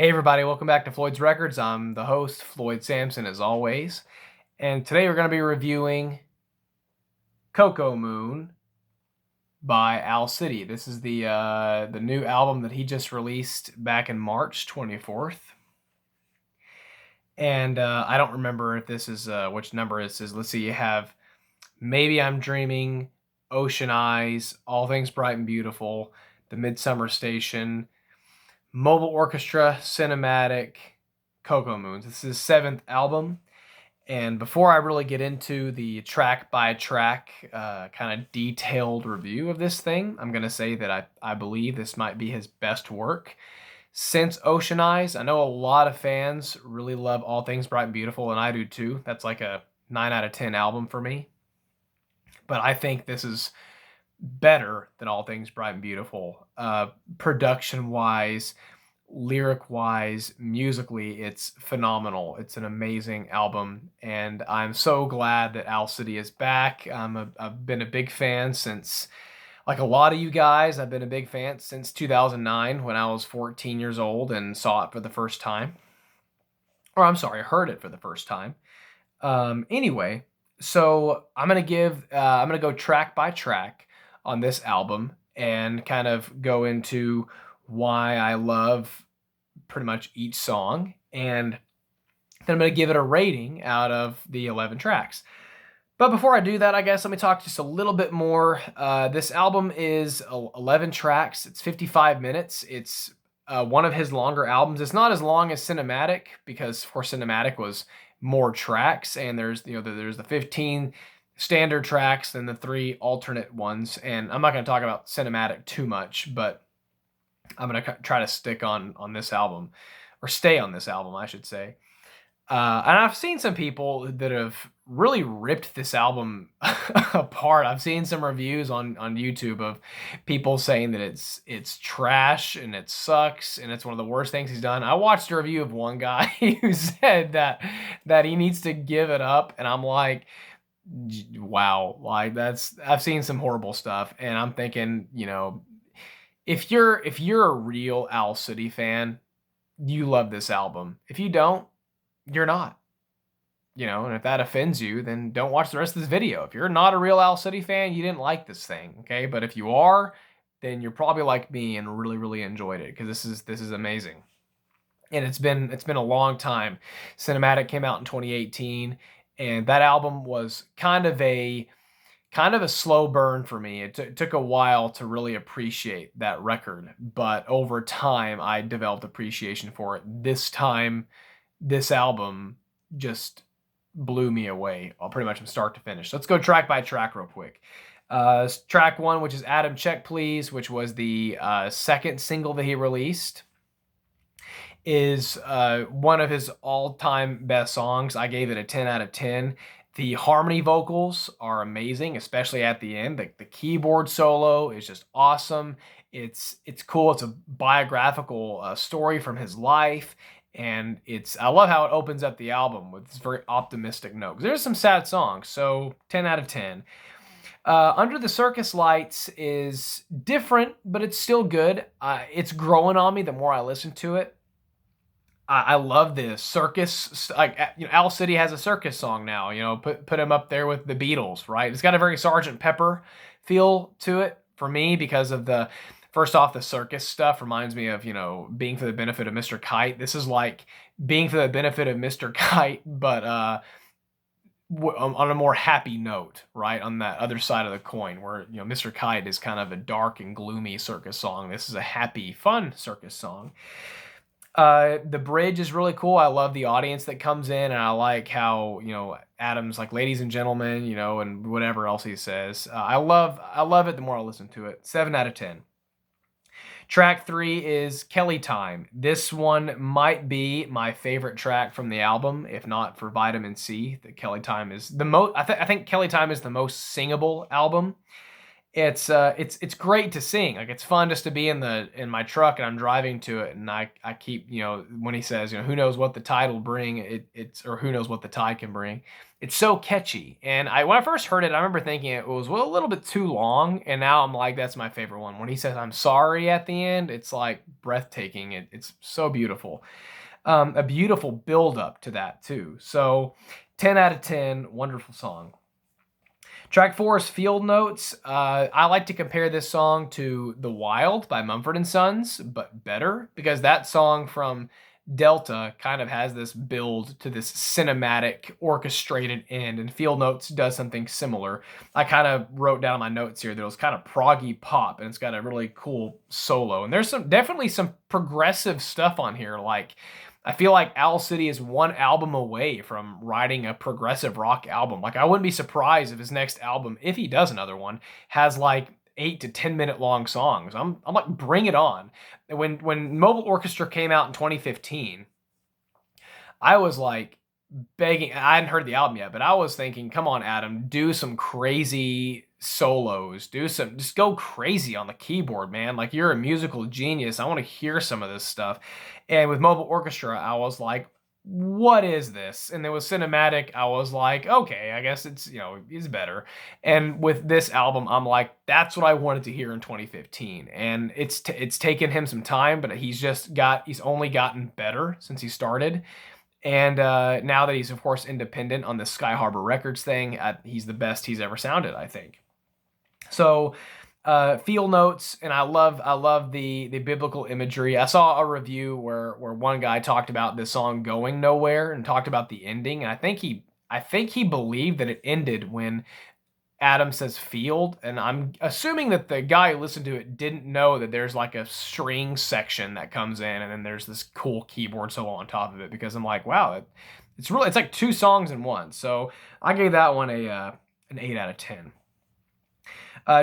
Hey everybody, welcome back to Floyd's Records. I'm the host, Floyd Sampson, as always. And today we're going to be reviewing Coco Moon by Owl City. This is the new album that he just released back in March 24th. And I don't remember if this is which number this is. Let's see, you have Maybe I'm Dreaming, Ocean Eyes, All Things Bright and Beautiful, The Midsummer Station, Mobile Orchestra, Cinematic, Coco Moons. This is his seventh album. And before I really get into the track by track kind of detailed review of this thing, I'm going to say that I believe this might be his best work since Ocean Eyes. I know a lot of fans really love All Things Bright and Beautiful, and I do too. That's like a 9 out of 10 album for me. But I think this is better than All Things Bright and Beautiful. Production-wise, lyric-wise, musically, it's phenomenal. It's an amazing album, and I'm so glad that Owl City is back. I've been a big fan since, like a lot of you guys, I've been a big fan since 2009 when I was 14 years old and saw it for the first time. Or I'm sorry, heard it for the first time. Anyway, so I'm gonna go track by track on this album and kind of go into why I love pretty much each song, and then I'm going to give it a rating out of the 11 tracks. But before I do that, I guess let me talk just a little bit more. This album is 11 tracks. It's 55 minutes. It's one of his longer albums. It's not as long as Cinematic because, of course, Cinematic was more tracks, and there's the 15 standard tracks and the 3 alternate ones. And I'm not going to talk about Cinematic too much, but I'm going to try to stick on this album, or stay on this album, I should say. And I've seen some people that have really ripped this album apart. I've seen some reviews on YouTube of people saying that it's trash and it sucks and it's one of the worst things he's done. I watched a review of one guy who said that he needs to give it up, and I'm like, wow, like I've seen some horrible stuff, and I'm thinking, if you're a real Owl City fan, you love this album. If you don't, you're not. And if that offends you, then don't watch the rest of this video. If you're not a real Owl City fan, you didn't like this thing, okay? But if you are, then you're probably like me and really, really enjoyed it, because this is amazing. And it's been a long time. Cinematic came out in 2018, and that album was kind of a slow burn for me. It took a while to really appreciate that record, but over time I developed appreciation for it. This time, this album just blew me away, pretty much from start to finish. Let's go track by track real quick. Track 1, which is Adam Check Please, which was the second single that he released, is one of his all-time best songs. I gave it a 10 out of 10. The harmony vocals are amazing, especially at the end. The keyboard solo is just awesome. It's cool. It's a biographical story from his life, and I love how it opens up the album with this very optimistic note, because there's some sad songs, so 10 out of 10. Under the Circus Lights is different, but it's still good. It's growing on me the more I listen to it. I love this circus. Like, Owl City has a circus song now. Put him up there with the Beatles, right? It's got a very Sergeant Pepper feel to it for me, because of first off, the circus stuff reminds me of, Being for the Benefit of Mr. Kite. This is like Being for the Benefit of Mr. Kite, but on a more happy note, right? On that other side of the coin, where, Mr. Kite is kind of a dark and gloomy circus song. This is a happy, fun circus song. The bridge is really cool. I love the audience that comes in, and I like how, Adam's like, ladies and gentlemen, and whatever else he says. I love it the more I listen to it. 7 out of 10. Track 3 is Kelly Time. This one might be my favorite track from the album, if not for Vitamin C. The Kelly Time is the most, I think Kelly Time is the most singable album. It's great to sing. Like, it's fun just to be in my truck and I'm driving to it, and I keep, when he says, who knows what the tide will bring, it's or who knows what the tide can bring. It's so catchy. And I when I first heard it, I remember thinking it was, well, a little bit too long, and now I'm like, that's my favorite one. When he says I'm sorry at the end, it's like breathtaking. It's so beautiful. A beautiful build up to that too. So 10 out of 10, wonderful song. Track 4 is Field Notes. I like to compare this song to The Wild by Mumford and Sons, but better, because that song from Delta kind of has this build to this cinematic, orchestrated end, and Field Notes does something similar. I kind of wrote down my notes here that it was kind of proggy pop, and it's got a really cool solo. And there's definitely some progressive stuff on here, like I feel like Owl City is one album away from writing a progressive rock album. Like, I wouldn't be surprised if his next album, if he does another one, has like 8 to 10 minute long songs. I'm like, bring it on. When Mobile Orchestra came out in 2015, I was like begging. I hadn't heard the album yet, but I was thinking, come on, Adam, do some crazy solos. Just go crazy on the keyboard, man. Like, you're a musical genius. I want to hear some of this stuff. And with Mobile Orchestra, I was like, what is this? And it was cinematic. I was like, okay, I guess it's better. And with this album, I'm like, that's what I wanted to hear in 2015. And it's taken him some time, but he's only gotten better since he started. And now that he's, of course, independent on the Sky Harbor Records thing, he's the best he's ever sounded, I think. So, field notes, and I love the biblical imagery. I saw a review where one guy talked about this song going nowhere and talked about the ending, and I think he believed that it ended when Adam says field, and I'm assuming that the guy who listened to it didn't know that there's like a string section that comes in, and then there's this cool keyboard solo on top of it. Because I'm like, wow, it's like two songs in one. So I gave that one an 8 out of 10.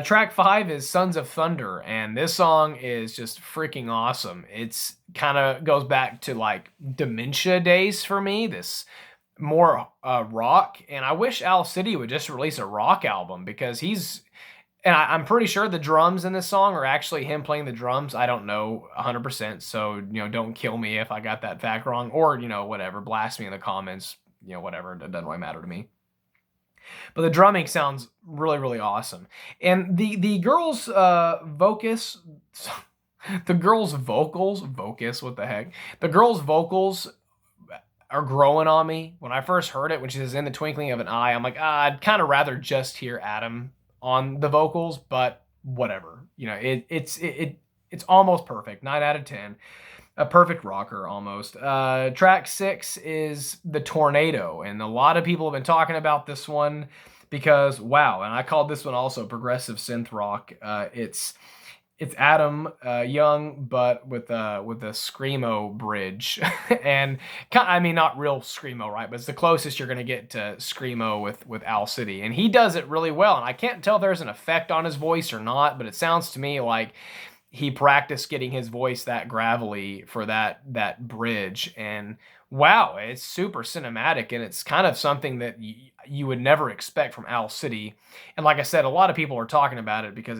Track 5 is Sons of Thunder, and this song is just freaking awesome. It's kind of goes back to like dementia days for me. This more rock, and I wish Owl City would just release a rock album, because I'm pretty sure the drums in this song are actually him playing the drums. I don't know 100%, so don't kill me if I got that fact wrong, or whatever, blast me in the comments, whatever, it doesn't really matter to me. But the drumming sounds really, really awesome. And the girls' vocus, the girls' vocals, what the heck? The girls' vocals are growing on me. When I first heard it, when she says "in the twinkling of an eye," I'm like, I'd kind of rather just hear Adam on the vocals, but whatever. It's almost perfect. 9 out of 10. A perfect rocker almost. Track 6 is The Tornado, and a lot of people have been talking about this one because wow, and I called this one also progressive synth rock. It's Adam Young, but with a screamo bridge, and I mean, not real screamo, right? But it's the closest you're gonna get to screamo with Owl City, and he does it really well. And I can't tell if there's an effect on his voice or not, but it sounds to me like he practiced getting his voice that gravelly for that bridge. And wow, it's super cinematic, and it's kind of something that you would never expect from Owl City. And like I said, a lot of people are talking about it because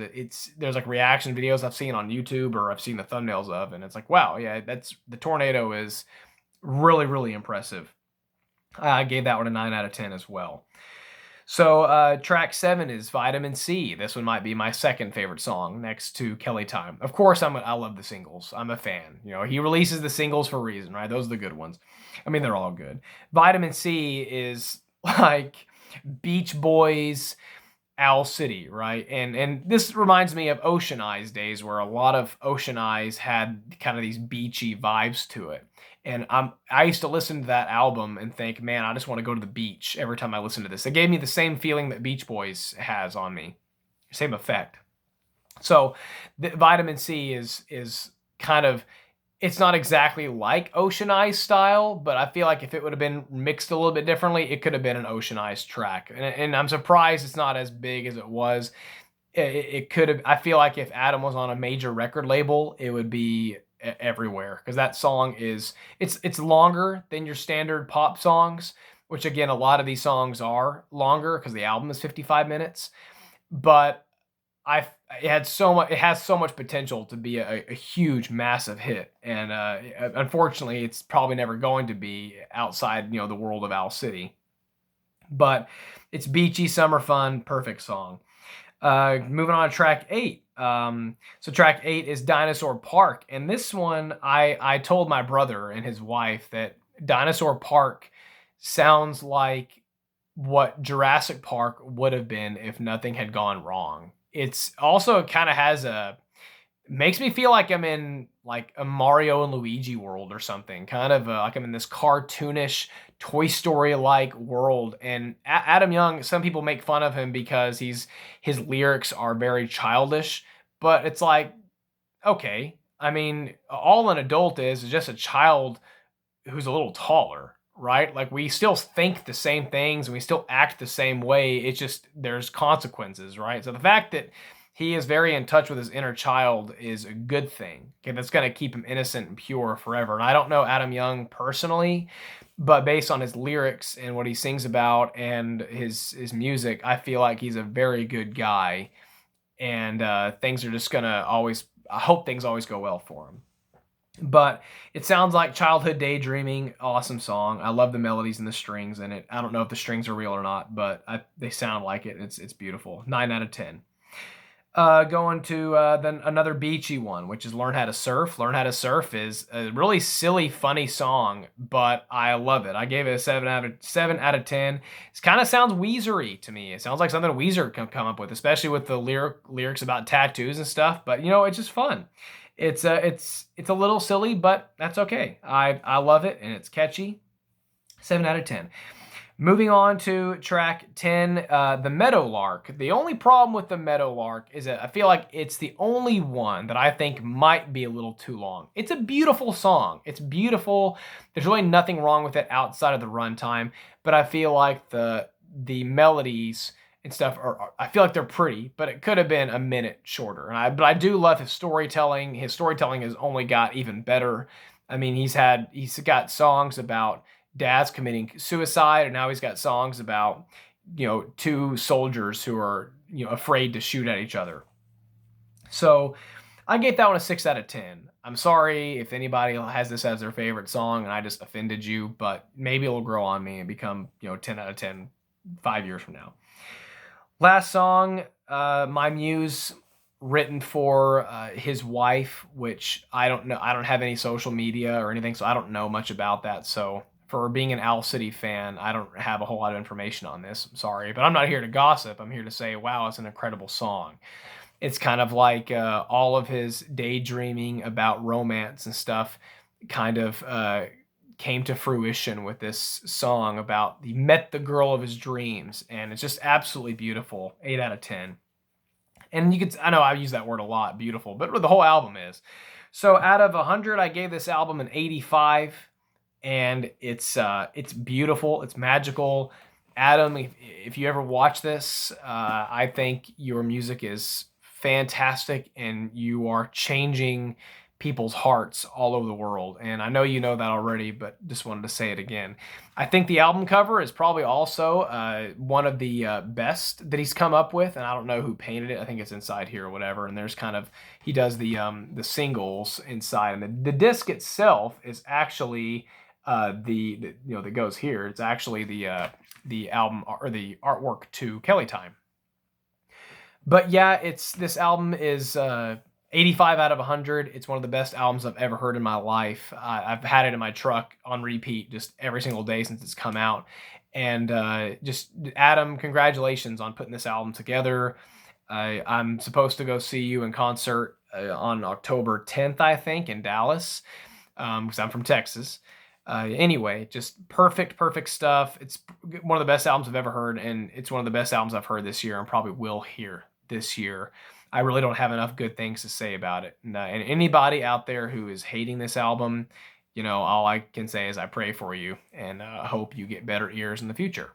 there's like reaction videos I've seen on YouTube, or I've seen the thumbnails of, and it's like, wow, yeah, that's the Tornado is really, really impressive. I gave that one a 9 out of 10 as well. So track 7 is Vitamin C. This one might be my second favorite song next to Kelly Time. Of course, I love the singles. I'm a fan. He releases the singles for a reason, right? Those are the good ones. I mean, they're all good. Vitamin C is like Beach Boys, Owl City, right? And this reminds me of Ocean Eyes days, where a lot of Ocean Eyes had kind of these beachy vibes to it. And I used to listen to that album and think, man, I just want to go to the beach every time I listen to this. It gave me the same feeling that Beach Boys has on me, same effect. So the Vitamin C is kind of, it's not exactly like Ocean Eyes style, but I feel like if it would have been mixed a little bit differently, it could have been an Ocean Eyes track. And I'm surprised it's not as big as it was. It could have. I feel like if Adam was on a major record label, it would be everywhere, because that song it's longer than your standard pop songs, which again, a lot of these songs are longer because the album is 55 minutes. But I it had so much it has so much potential to be a huge, massive hit, and, unfortunately, it's probably never going to be outside, the world of Owl City. But it's beachy, summer fun, perfect song. Moving on to track 8. So track 8 is Dinosaur Park, and this one I told my brother and his wife that Dinosaur Park sounds like what Jurassic Park would have been if nothing had gone wrong. It's also kind of has a makes me feel like I'm in like a Mario and Luigi world or something, kind of like I'm in this cartoonish Toy Story like world. And Adam Young, some people make fun of him because his lyrics are very childish, but it's like, okay, I mean, all an adult is just a child who's a little taller, right? Like we still think the same things and we still act the same way. It's just there's consequences, right? So the fact that he is very in touch with his inner child is a good thing. Okay, that's going to keep him innocent and pure forever. And I don't know Adam Young personally, but based on his lyrics and what he sings about and his music, I feel like he's a very good guy. And things are just gonna always. I hope things always go well for him. But it sounds like childhood daydreaming. Awesome song. I love the melodies and the strings in it. I don't know if the strings are real or not, but they sound like it. It's beautiful. 9 out of 10. Going to then another beachy one, which is Learn How to Surf. Learn How to Surf is a really silly, funny song, but I love it. I gave it a 7 out of 10. It kind of sounds Weezery to me. It sounds like something Weezer can come up with, especially with the lyrics about tattoos and stuff. But it's just fun. It's a little silly, but that's okay. I love it and it's catchy. 7 out of 10. Moving on to track 10, the Meadowlark. The only problem with the Meadowlark is that I feel like it's the only one that I think might be a little too long. It's a beautiful song. It's beautiful. There's really nothing wrong with it outside of the runtime, but I feel like the melodies and stuff I feel like they're pretty, but it could have been a minute shorter. But I do love his storytelling. His storytelling has only got even better. I mean, he's got songs about dads committing suicide, and now he's got songs about two soldiers who are afraid to shoot at each other. So I gave that one a 6 out of 10. I'm sorry if anybody has this as their favorite song and I just offended you, but maybe it'll grow on me and become 10 out of 10 5 years from now. Last song, My Muse, written for his wife, which I don't know. I don't have any social media or anything, so I don't know much about that. So for being an Owl City fan, I don't have a whole lot of information on this. I'm sorry, but I'm not here to gossip. I'm here to say, wow, it's an incredible song. It's kind of like all of his daydreaming about romance and stuff kind of came to fruition with this song about he met the girl of his dreams, and it's just absolutely beautiful. 8 out of 10. And I know I use that word a lot, beautiful, but the whole album is. So out of 100, I gave this album an 85, and it's beautiful, it's magical. Adam, if you ever watch this, I think your music is fantastic, and you are changing people's hearts all over the world. And I know you know that already, but just wanted to say it again. I think the album cover is probably also one of the best that he's come up with, and I don't know who painted it. I think it's inside here or whatever. And there's kind of he does the singles inside, and the disc itself is actually that goes here. It's actually the album or the artwork to Kelly Time. But yeah, this album is 85 out of 100. It's one of the best albums I've ever heard in my life. I've had it in my truck on repeat just every single day since it's come out. And just Adam, congratulations on putting this album together. I'm supposed to go see you in concert on October 10th, I think, in Dallas, because I'm from Texas. Anyway, just perfect stuff. It's one of the best albums I've ever heard, and it's one of the best albums I've heard this year and probably will hear this year. I really don't have enough good things to say about it. And anybody out there who is hating this album, all I can say is I pray for you and hope you get better ears in the future.